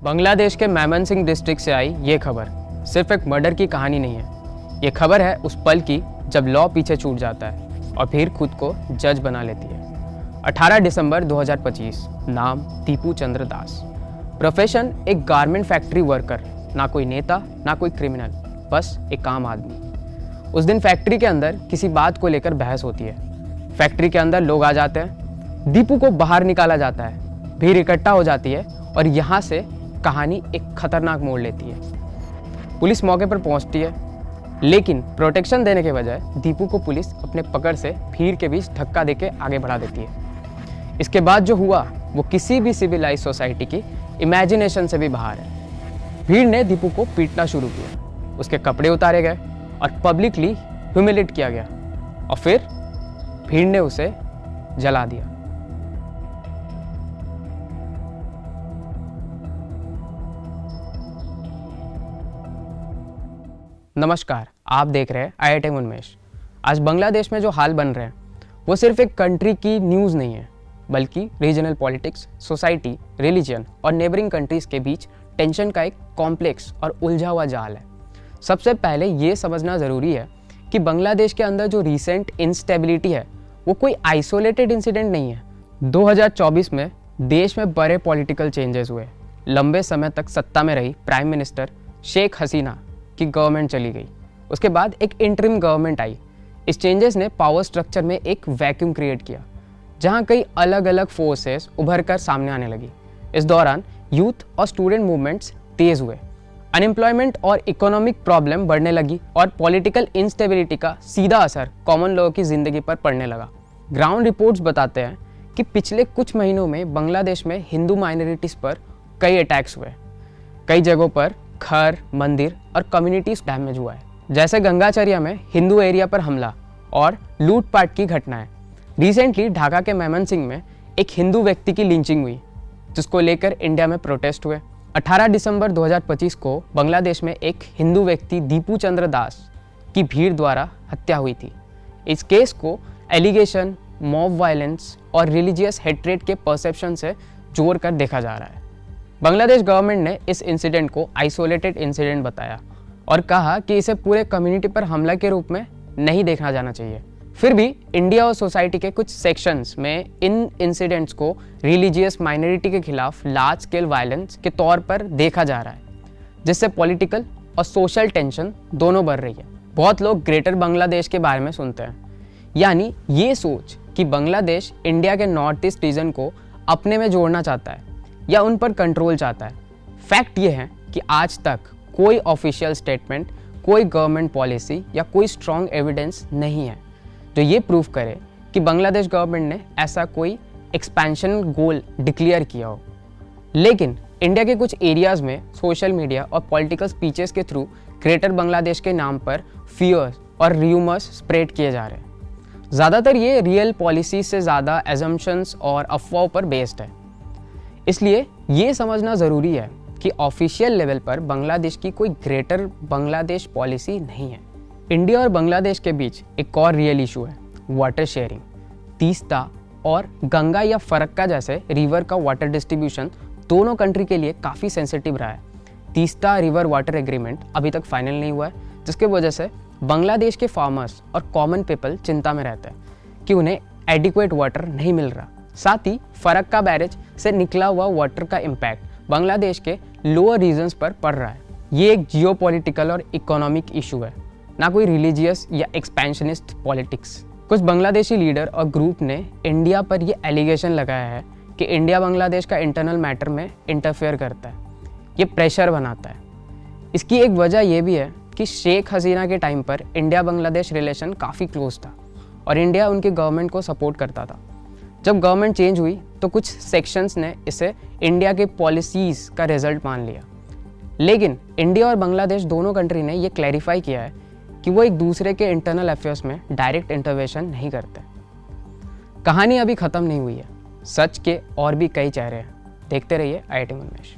बांग्लादेश के मेमनसिंह डिस्ट्रिक्ट से आई ये खबर सिर्फ एक मर्डर की कहानी नहीं है। ये खबर है उस पल की जब लॉ पीछे छूट जाता है और फिर खुद को जज बना लेती है। 18 दिसंबर 2025। नाम दीपू चंद्र दास। प्रोफेशन एक गारमेंट फैक्ट्री वर्कर। ना कोई नेता ना कोई क्रिमिनल, बस एक आम आदमी। उस दिन फैक्ट्री के अंदर किसी बात को लेकर बहस होती है। फैक्ट्री के अंदर लोग आ जाते हैं, दीपू को बाहर निकाला जाता है, भीड़ इकट्ठा हो जाती है और यहाँ से कहानी एक खतरनाक मोड़ लेती है। पुलिस मौके पर पहुंचती है, लेकिन प्रोटेक्शन देने के बजाय दीपू को पुलिस अपने पकड़ से भीड़ के बीच धक्का देके आगे बढ़ा देती है। इसके बाद जो हुआ वो किसी भी सिविलाइज सोसाइटी की इमेजिनेशन से भी बाहर है। भीड़ ने दीपू को पीटना शुरू किया, उसके कपड़े उतारे गए और पब्लिकली ह्यूमिलेट किया गया और फिर भीड़ ने उसे जला दिया। नमस्कार, आप देख रहे हैं IIT उन्मेष। आज बांग्लादेश में जो हाल बन रहे हैं वो सिर्फ एक कंट्री की न्यूज़ नहीं है, बल्कि रीजनल पॉलिटिक्स, सोसाइटी, रिलीजन और नेबरिंग कंट्रीज के बीच टेंशन का एक कॉम्प्लेक्स और उलझा हुआ जाल है। सबसे पहले ये समझना ज़रूरी है कि बांग्लादेश के अंदर जो रिसेंट इंस्टेबिलिटी है वो कोई आइसोलेटेड इंसिडेंट नहीं है। 2024 में देश में बड़े पॉलिटिकल चेंजेस हुए। लंबे समय तक सत्ता में रही प्राइम मिनिस्टर शेख हसीना की गवर्नमेंट चली गई। उसके बाद एक इंटरिम गवर्नमेंट आई। इस चेंजेस ने पावर स्ट्रक्चर में एक वैक्यूम क्रिएट किया, जहां कई अलग अलग फोर्सेस उभर कर सामने आने लगी। इस दौरान यूथ और स्टूडेंट मूवमेंट्स तेज हुए, अनएम्प्लॉयमेंट और इकोनॉमिक प्रॉब्लम बढ़ने लगी और पॉलिटिकल इंस्टेबिलिटी का सीधा असर कॉमन लोगों की जिंदगी पर पड़ने लगा। ग्राउंड रिपोर्ट्स बताते हैं कि पिछले कुछ महीनों में बांग्लादेश में हिंदू माइनॉरिटीज पर कई अटैक्स हुए। कई जगहों पर घर, मंदिर और कम्युनिटीज डैमेज हुआ है, जैसे गंगाचरिया में हिंदू एरिया पर हमला और लूटपाट की घटनाएं। रिसेंटली ढाका के मेमनसिंह में एक हिंदू व्यक्ति की लिंचिंग हुई, जिसको लेकर इंडिया में प्रोटेस्ट हुए। 18 दिसंबर 2025 को बांग्लादेश में एक हिंदू व्यक्ति दीपू चंद्र दास की भीड़ द्वारा हत्या हुई थी। इस केस को एलिगेशन, मॉब वायलेंस और रिलीजियस हेट्रेड के परसेप्शन से जोड़कर देखा जा रहा है। बांग्लादेश गवर्नमेंट ने इस इंसिडेंट को आइसोलेटेड इंसिडेंट बताया और कहा कि इसे पूरे कम्युनिटी पर हमला के रूप में नहीं देखा जाना चाहिए। फिर भी इंडिया और सोसाइटी के कुछ सेक्शंस में इन इंसिडेंट्स को रिलीजियस माइनॉरिटी के खिलाफ लार्ज स्केल वायलेंस के तौर पर देखा जा रहा है, जिससे पॉलिटिकल और सोशल टेंशन दोनों बढ़ रही है। बहुत लोग ग्रेटर बांग्लादेश के बारे में सुनते हैं, यानी ये सोच कि बांग्लादेश इंडिया के नॉर्थ ईस्ट रीजन को अपने में जोड़ना चाहता है या उन पर कंट्रोल चाहता है। फैक्ट ये है कि आज तक कोई ऑफिशियल स्टेटमेंट, कोई गवर्नमेंट पॉलिसी या कोई स्ट्रॉन्ग एविडेंस नहीं है जो ये प्रूव करे कि बांग्लादेश गवर्नमेंट ने ऐसा कोई एक्सपेंशन गोल डिक्लेयर किया हो। लेकिन इंडिया के कुछ एरियाज में सोशल मीडिया और पॉलिटिकल स्पीचेस के थ्रू ग्रेटर बांग्लादेश के नाम पर फियर्स और र्यूमर्स स्प्रेड किए जा रहे हैं। ज़्यादातर ये रियल पॉलिसी से ज़्यादा एजम्पशंस और अफवाहों पर बेस्ड है। इसलिए ये समझना ज़रूरी है कि ऑफिशियल लेवल पर बांग्लादेश की कोई ग्रेटर बांग्लादेश पॉलिसी नहीं है। इंडिया और बांग्लादेश के बीच एक और रियल इशू है वाटर शेयरिंग। तीस्ता और गंगा या फरक्का जैसे रिवर का वाटर डिस्ट्रीब्यूशन दोनों कंट्री के लिए काफ़ी सेंसिटिव रहा है। तीस्ता रिवर वाटर एग्रीमेंट अभी तक फाइनल नहीं हुआ है, जिसकी वजह से बांग्लादेश के फार्मर्स और कॉमन पीपल चिंता में रहते हैं कि उन्हें एडिक्वेट वाटर नहीं मिल रहा। साथ ही फरक्का बैरेज से निकला हुआ वाटर का इम्पैक्ट बांग्लादेश के लोअर रीजन्स पर पड़ रहा है। ये एक जियोपॉलिटिकल और इकोनॉमिक इशू है, ना कोई रिलीजियस या एक्सपेंशनिस्ट पॉलिटिक्स। कुछ बांग्लादेशी लीडर और ग्रुप ने इंडिया पर ये एलिगेशन लगाया है कि इंडिया बांग्लादेश का इंटरनल मैटर में इंटरफेयर करता है, ये प्रेशर बनाता है। इसकी एक वजह यह भी है कि शेख हसीना के टाइम पर इंडिया बांग्लादेश रिलेशन काफ़ी क्लोज था और इंडिया उनकी गवर्नमेंट को सपोर्ट करता था। जब गवर्नमेंट चेंज हुई तो कुछ सेक्शंस ने इसे इंडिया के पॉलिसीज़ का रिजल्ट मान लिया। लेकिन इंडिया और बांग्लादेश दोनों कंट्री ने ये क्लैरिफाई किया है कि वो एक दूसरे के इंटरनल अफेयर्स में डायरेक्ट इंटरवेंशन नहीं करते। कहानी अभी ख़त्म नहीं हुई है, सच के और भी कई चेहरे हैं। देखते रहिए IIT उन्मेष।